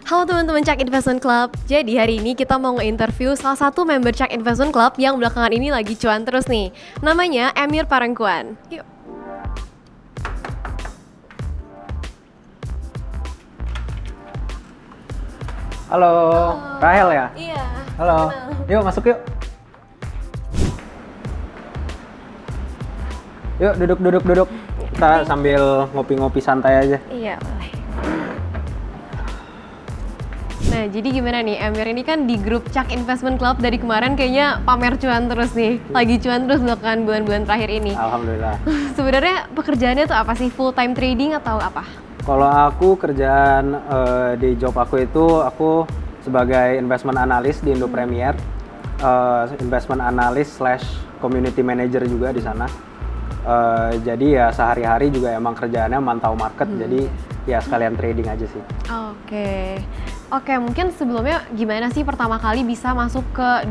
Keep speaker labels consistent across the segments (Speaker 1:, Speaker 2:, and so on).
Speaker 1: Halo teman-teman Cak Investment Club. Jadi hari ini kita mau nge-interview salah satu member Cak Investment Club yang belakangan ini lagi cuan terus nih. Namanya Emir Parangkuan. Yuk.
Speaker 2: Halo, Rahel ya?
Speaker 1: Iya.
Speaker 2: Halo, yuk masuk yuk. Yuk duduk. Kita sambil ngopi-ngopi santai aja.
Speaker 1: Iya, boleh. Nah, jadi gimana nih, Emir ini kan di grup Cak Investment Club dari kemarin kayaknya pamer cuan terus nih. Lagi cuan terus belakangan bulan-bulan terakhir ini.
Speaker 2: Alhamdulillah.
Speaker 1: Sebenarnya pekerjaannya tuh apa sih? Full time trading atau apa?
Speaker 2: Kalau aku kerjaan di job aku itu aku sebagai investment analyst di Indo Premier, investment analyst / community manager juga di sana. Jadi ya sehari-hari juga emang kerjaannya mantau market, jadi ya sekalian trading aja sih.
Speaker 1: Oke, mungkin sebelumnya gimana sih pertama kali bisa masuk ke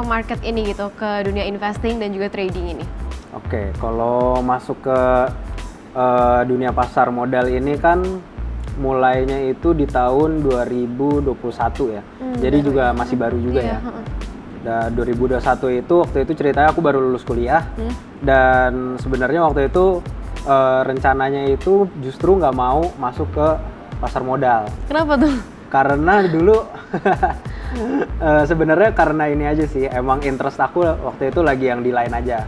Speaker 1: market ini gitu, ke dunia investing dan juga trading ini?
Speaker 2: Oke, kalau masuk ke dunia pasar modal ini kan mulainya itu di tahun 2021 ya. Jadi juga masih baru juga ya. Dan 2021 itu waktu itu ceritanya aku baru lulus kuliah. Dan sebenarnya waktu itu rencananya itu justru nggak mau masuk ke pasar modal.
Speaker 1: Kenapa tuh?
Speaker 2: Karena dulu sebenarnya karena ini aja sih, emang interest aku waktu itu lagi yang di lain aja.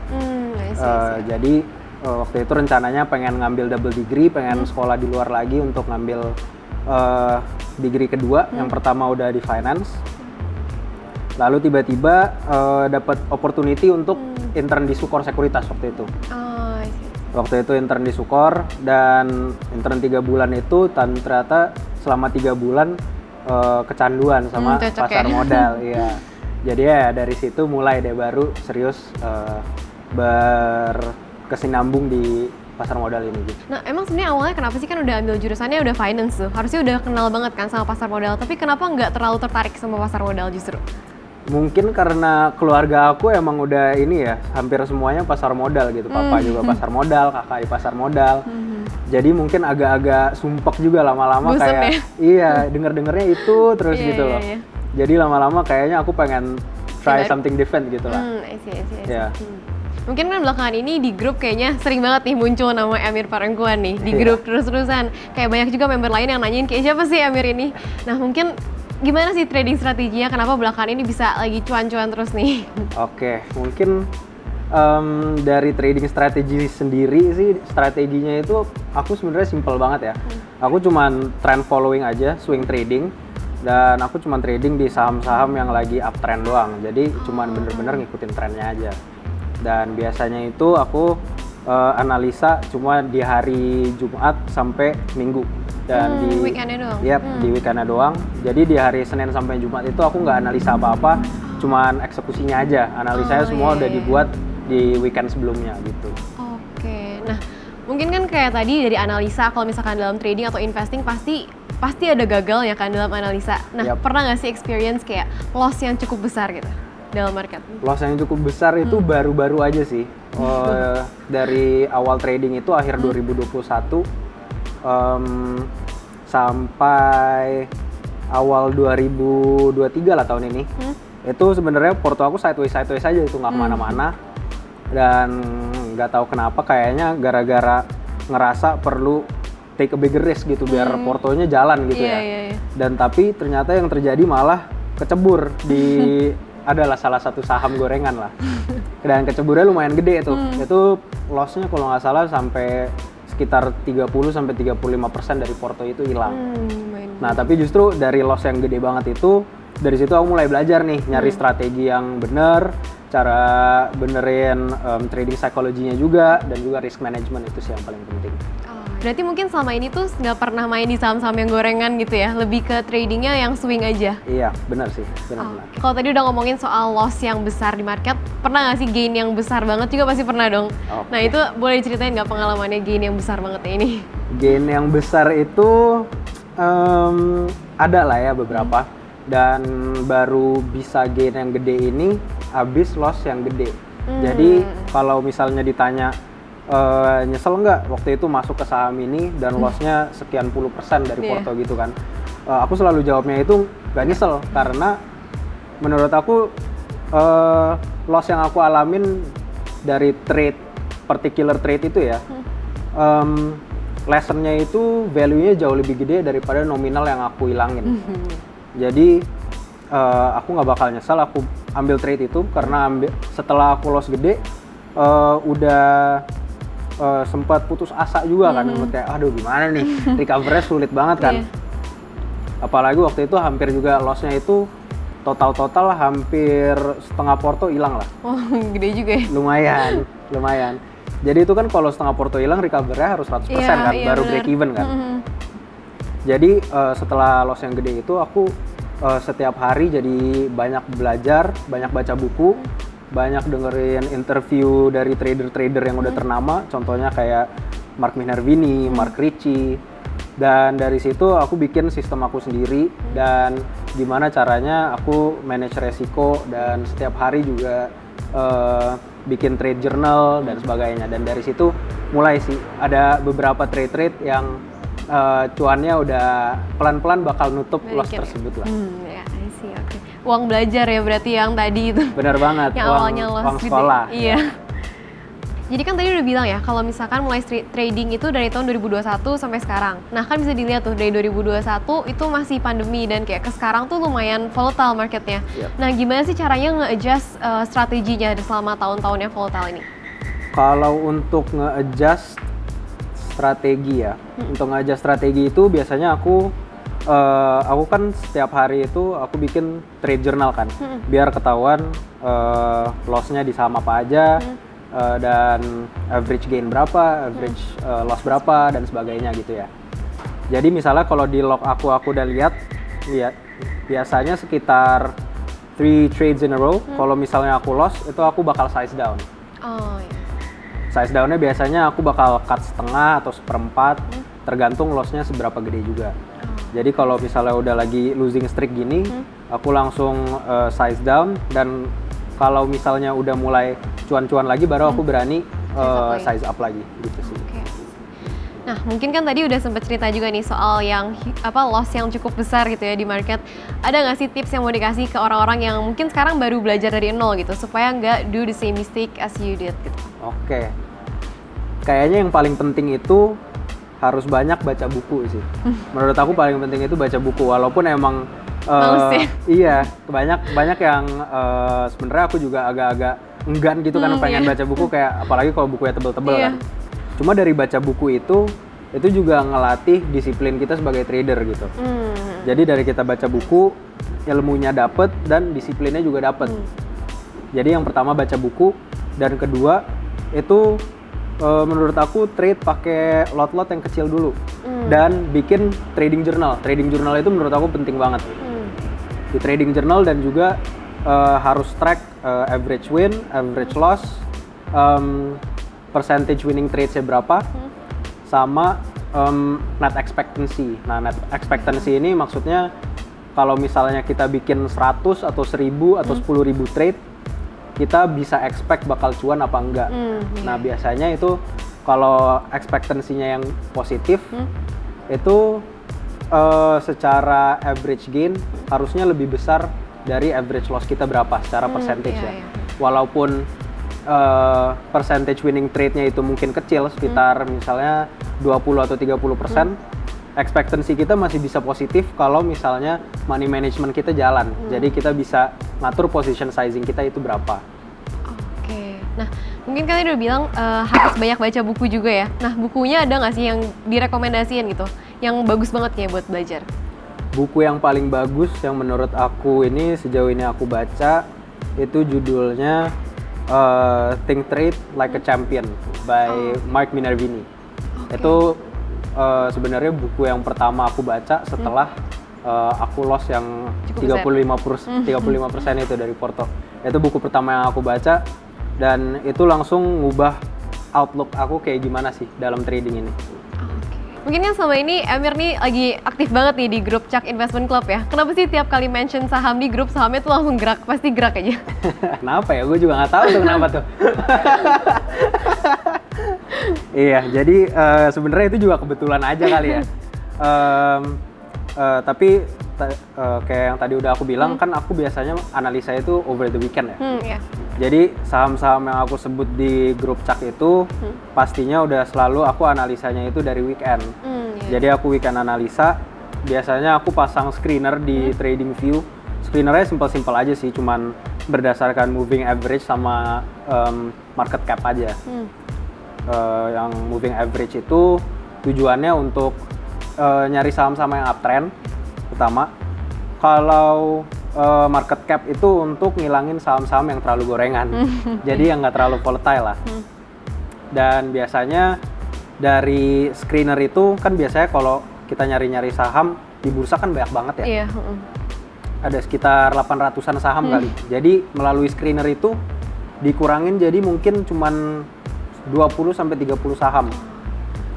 Speaker 2: Jadi waktu itu rencananya pengen ngambil double degree, pengen sekolah di luar lagi untuk ngambil degree kedua. Yang pertama udah di finance, lalu tiba-tiba dapat opportunity untuk intern di Sukor Sekuritas waktu itu. Waktu itu intern di Sukor dan intern 3 bulan itu ternyata selama 3 bulan kecanduan sama pasar modal. Iya. Jadi ya dari situ mulai deh baru serius berkesinambung di pasar modal ini gitu.
Speaker 1: Nah, emang sebenarnya awalnya kenapa sih, kan udah ambil jurusannya udah finance tuh, harusnya udah kenal banget kan sama pasar modal, tapi kenapa nggak terlalu tertarik sama pasar modal justru?
Speaker 2: Mungkin karena keluarga aku emang udah ini ya, hampir semuanya pasar modal gitu. Papa juga pasar modal, kakak di pasar modal. Jadi mungkin agak-agak sumpek juga lama-lama kayak iya, denger-dengernya itu terus gitu loh. Jadi lama-lama kayaknya aku pengen try something different gitu lah.
Speaker 1: I see. Mungkin kan belakangan ini di grup kayaknya sering banget nih muncul nama Emir Parangkuan nih di grup terus-terusan. Kayak banyak juga member lain yang nanyain kayak siapa sih Emir ini. Nah, mungkin gimana sih trading strateginya? Kenapa belakangan ini bisa lagi cuan-cuan terus nih?
Speaker 2: Oke, mungkin dari trading strategi sendiri sih, strateginya itu aku sebenarnya simple banget ya. Aku cuman trend following aja, swing trading, dan aku cuman trading di saham-saham yang lagi uptrend doang. Jadi cuman bener-bener ngikutin trennya aja. Dan biasanya itu aku analisa cuma di hari Jumat sampai Minggu. Dan di
Speaker 1: weekendnya doang?
Speaker 2: Di weekendnya doang. Jadi di hari Senin sampai Jumat itu aku nggak analisa apa-apa, cuman eksekusinya aja. Analisanya semua udah dibuat di weekend sebelumnya gitu.
Speaker 1: Oke, nah mungkin kan kayak tadi dari analisa, kalau misalkan dalam trading atau investing pasti ada gagal ya kan dalam analisa. Nah, pernah nggak sih experience kayak loss yang cukup besar gitu dalam market? Loss
Speaker 2: yang cukup besar itu baru-baru aja sih. Dari awal trading itu akhir 2021 sampai awal 2023 lah tahun ini. Itu sebenarnya porto aku sideways aja, itu nggak kemana-mana. Dan nggak tahu kenapa kayaknya gara-gara ngerasa perlu take a bigger risk gitu biar portonya jalan gitu ya. Dan tapi ternyata yang terjadi malah kecebur di adalah salah satu saham gorengan lah. Dan keceburnya lumayan gede tuh. Itu loss-nya kalau nggak salah sampai sekitar 30-35% dari porto itu hilang. Nah, tapi justru dari loss yang gede banget itu, dari situ aku mulai belajar nih nyari strategi yang bener, cara benerin trading psychology-nya juga, dan juga risk management itu sih yang paling penting.
Speaker 1: Berarti mungkin selama ini tuh nggak pernah main di saham-saham yang gorengan gitu ya, lebih ke tradingnya yang swing aja?
Speaker 2: Iya, benar sih, benar.
Speaker 1: Kalau tadi udah ngomongin soal loss yang besar di market, pernah nggak sih gain yang besar banget juga? Pasti pernah dong. Nah, itu boleh diceritain nggak pengalamannya gain yang besar banget ini? Gain
Speaker 2: yang besar itu ada lah ya beberapa, dan baru bisa gain yang gede ini habis loss yang gede. Jadi kalau misalnya ditanya nyesel nggak waktu itu masuk ke saham ini dan lossnya sekian puluh persen dari porto gitu kan. aku selalu jawabnya itu gak nyesel, karena menurut aku loss yang aku alamin dari particular trade itu ya, lessonnya itu value-nya jauh lebih gede daripada nominal yang aku hilangin. Jadi aku nggak bakal nyesal aku ambil trade itu, karena setelah aku loss gede udah sempat putus asa juga kan, kayak aduh gimana nih, recovery sulit banget kan. Apalagi waktu itu hampir juga loss-nya itu total hampir setengah porto hilang lah.
Speaker 1: Oh, gede juga ya.
Speaker 2: Lumayan. Jadi itu kan kalau setengah porto hilang recovery-nya harus 100% kan, baru bener. Break even kan. Jadi setelah loss yang gede itu aku setiap hari jadi banyak belajar, banyak baca buku, banyak dengerin interview dari trader-trader yang udah ternama, contohnya kayak Mark Minervini, Mark Ricci. Dan dari situ aku bikin sistem aku sendiri dan gimana caranya aku manage resiko, dan setiap hari juga bikin trade journal dan sebagainya. Dan dari situ mulai sih ada beberapa trade yang cuannya udah pelan-pelan bakal nutup loss tersebut lah.
Speaker 1: Ya, I see, okay. Uang belajar ya berarti yang tadi itu.
Speaker 2: Benar banget,
Speaker 1: yang awalnya loss
Speaker 2: uang sekolah.
Speaker 1: Iya. Jadi kan tadi udah bilang ya, kalau misalkan mulai trading itu dari tahun 2021 sampai sekarang. Nah kan bisa dilihat tuh, dari 2021 itu masih pandemi, dan kayak ke sekarang tuh lumayan volatile marketnya. Nah gimana sih caranya nge-adjust strateginya selama tahun-tahun yang volatile ini?
Speaker 2: Kalau untuk nge-adjust strategi ya, untuk nge-adjust strategi itu biasanya aku kan setiap hari itu aku bikin trade journal kan, biar ketahuan loss-nya di saham apa aja, dan average gain berapa, average loss berapa, dan sebagainya gitu ya. Jadi misalnya kalau di log aku udah lihat biasanya sekitar 3 trades in a row, kalau misalnya aku loss itu aku bakal size down.
Speaker 1: Oh iya.
Speaker 2: Size down-nya biasanya aku bakal cut setengah atau seperempat, tergantung loss-nya seberapa gede juga. Jadi kalau misalnya udah lagi losing streak gini, aku langsung size down, dan kalau misalnya udah mulai cuan-cuan lagi, baru aku berani size up lagi gitu sih.
Speaker 1: Okay. Nah mungkin kan tadi udah sempet cerita juga nih soal yang loss yang cukup besar gitu ya di market. Ada nggak sih tips yang mau dikasih ke orang-orang yang mungkin sekarang baru belajar dari nol gitu, supaya nggak do the same mistake as you did gitu?
Speaker 2: Oke. Kayaknya yang paling penting itu harus banyak baca buku sih. Menurut aku paling penting itu baca buku, walaupun emang iya, banyak yang sebenarnya aku juga agak-agak enggan gitu kan, pengen baca buku, kayak apalagi kalau bukunya tebel-tebel kan. Cuma dari baca buku itu juga ngelatih disiplin kita sebagai trader gitu. Jadi dari kita baca buku, ilmunya dapet dan disiplinnya juga dapet. Jadi yang pertama baca buku, dan kedua itu menurut aku trade pakai lot-lot yang kecil dulu, dan bikin trading journal. Trading journal itu menurut aku penting banget. Di trading journal, dan juga harus track average win, average loss, percentage winning trades-nya berapa, sama net expectancy. Nah, net expectancy ini maksudnya kalau misalnya kita bikin 100 atau 1000 atau 10.000 trade, kita bisa expect bakal cuan apa enggak. Nah biasanya itu kalau expectancy-nya yang positif, itu secara average gain harusnya lebih besar dari average loss kita berapa secara percentage ya. Walaupun percentage winning trade-nya itu mungkin kecil, sekitar misalnya 20 atau 30%, expectancy kita masih bisa positif kalau misalnya money management kita jalan. Jadi kita bisa ngatur position sizing kita itu berapa.
Speaker 1: Oke. Nah, mungkin kalian udah bilang harus banyak baca buku juga ya. Nah, bukunya ada nggak sih yang direkomendasiin gitu, yang bagus banget ya buat belajar?
Speaker 2: Buku yang paling bagus yang menurut aku ini sejauh ini aku baca itu judulnya Think Trade Like a Champion by Mark Minervini. Itu sebenarnya buku yang pertama aku baca setelah aku loss yang 35% itu dari Porto. Itu buku pertama yang aku baca, dan itu langsung ngubah outlook aku kayak gimana sih dalam trading ini.
Speaker 1: Mungkin kan selama ini Amir nih lagi aktif banget nih di grup Cak Investment Club ya. Kenapa sih tiap kali mention saham di grup, sahamnya tuh langsung gerak, pasti gerak aja?
Speaker 2: Kenapa ya? Gue juga nggak tahu tuh kenapa tuh. Iya, jadi sebenarnya itu juga kebetulan aja kali ya. Tapi kayak yang tadi udah aku bilang kan aku biasanya analisa itu over the weekend ya.
Speaker 1: Iya.
Speaker 2: Jadi saham-saham yang aku sebut di grup Cak itu pastinya udah selalu aku analisanya itu dari weekend.
Speaker 1: Iya.
Speaker 2: Jadi aku weekend analisa, biasanya aku pasang screener di TradingView. Screenernya simpel-simpel aja sih, cuman berdasarkan moving average sama market cap aja. Yang moving average itu tujuannya untuk nyari saham-saham yang uptrend pertama. Kalau market cap itu untuk ngilangin saham-saham yang terlalu gorengan, jadi yang nggak terlalu volatile lah. Dan biasanya dari screener itu kan biasanya kalau kita nyari-nyari saham di bursa kan banyak banget ya.
Speaker 1: Iya.
Speaker 2: Ada sekitar 800-an saham kali. Jadi melalui screener itu dikurangin jadi mungkin cuman 20-30 saham.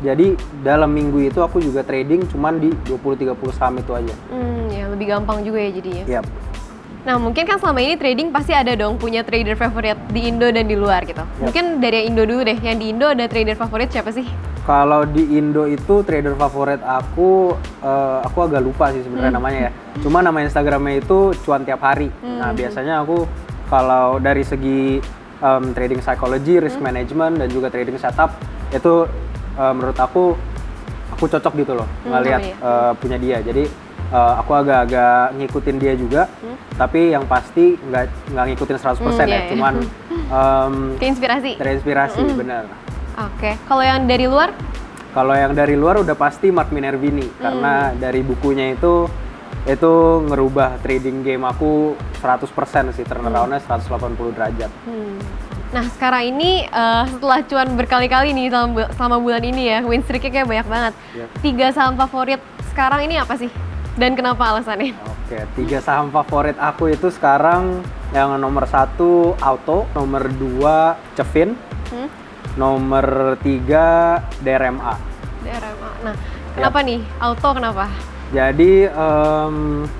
Speaker 2: Jadi dalam minggu itu aku juga trading cuman di 20-30 saham itu aja.
Speaker 1: Ya lebih gampang juga ya jadinya.
Speaker 2: Yap.
Speaker 1: Nah mungkin kan selama ini trading pasti ada dong punya trader favorit di Indo dan di luar gitu. Mungkin dari yang Indo dulu deh. Yang di Indo ada trader favorit siapa sih?
Speaker 2: Kalau di Indo itu trader favorit aku agak lupa sih sebenarnya namanya ya. Cuma nama Instagramnya itu cuan tiap hari. Nah biasanya aku kalau dari segi trading psychology, risk management dan juga trading setup itu menurut aku cocok gitu loh ngelihat punya dia. Jadi aku agak-agak ngikutin dia juga, tapi yang pasti nggak ngikutin 100% ya. Cuman terinspirasi bener.
Speaker 1: Oke, kalau yang dari luar?
Speaker 2: Kalau yang dari luar udah pasti Mark Minervini, karena dari bukunya itu ngerubah trading game aku 100% sih, turnaround-nya 180 derajat.
Speaker 1: Nah sekarang ini setelah cuan berkali-kali nih selama bulan ini ya, win streak-nya kayak banyak banget. 3 saham favorit sekarang ini apa sih? Dan kenapa alasannya?
Speaker 2: Oke, 3 saham favorit aku itu sekarang yang nomor 1 Auto, nomor 2 Cevin, nomor 3 DRMA.
Speaker 1: DRMA. Nah, kenapa nih? Auto kenapa?
Speaker 2: Jadi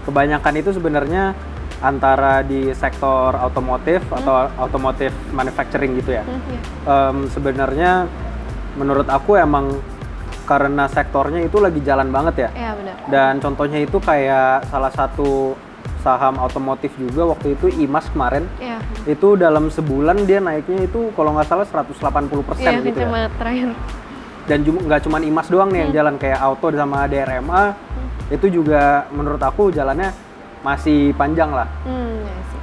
Speaker 2: kebanyakan itu sebenarnya antara di sektor otomotif atau otomotif manufacturing gitu ya. Sebenarnya menurut aku emang karena sektornya itu lagi jalan banget ya.
Speaker 1: Iya benar.
Speaker 2: Dan contohnya itu kayak salah satu saham otomotif juga waktu itu IMAS kemarin.
Speaker 1: Iya.
Speaker 2: Itu dalam sebulan dia naiknya itu kalau nggak salah 180% gitu ya.
Speaker 1: Iya, terakhir.
Speaker 2: Dan nggak cuma IMAS doang nih yang jalan, kayak Auto sama DRMA itu juga menurut aku jalannya masih panjang lah.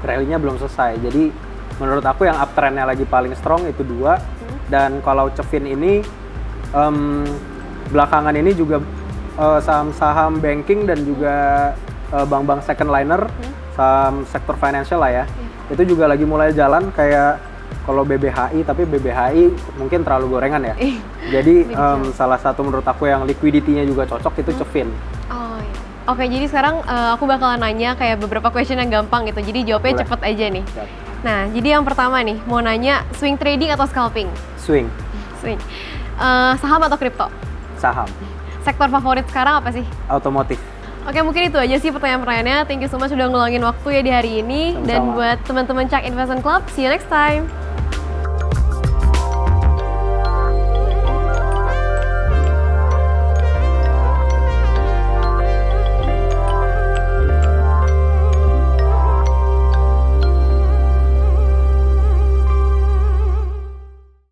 Speaker 2: Rally-nya belum selesai. Jadi menurut aku yang uptrend-nya lagi paling strong itu 2. Dan kalau Cevin ini belakangan ini juga saham-saham banking dan juga bank-bank second liner, saham sektor financial lah ya. Itu juga lagi mulai jalan kayak kalau BBHI, tapi BBHI mungkin terlalu gorengan ya. Jadi salah satu menurut aku yang liquidity-nya juga cocok itu Cevin.
Speaker 1: Oh iya. Oke, jadi sekarang aku bakalan nanya kayak beberapa question yang gampang gitu. Jadi jawabnya cepet aja nih.
Speaker 2: Siap.
Speaker 1: Nah, jadi yang pertama nih, mau nanya swing trading atau scalping?
Speaker 2: Swing.
Speaker 1: Swing. Saham atau kripto?
Speaker 2: Saham.
Speaker 1: Sektor favorit sekarang apa sih?
Speaker 2: Otomotif.
Speaker 1: Oke, mungkin itu aja sih pertanyaan-pertanyaannya. Thank you so much sudah ngeluangin waktu ya di hari ini.
Speaker 2: Sama-sama.
Speaker 1: Dan buat teman-teman Cak Investment Club, see you next time.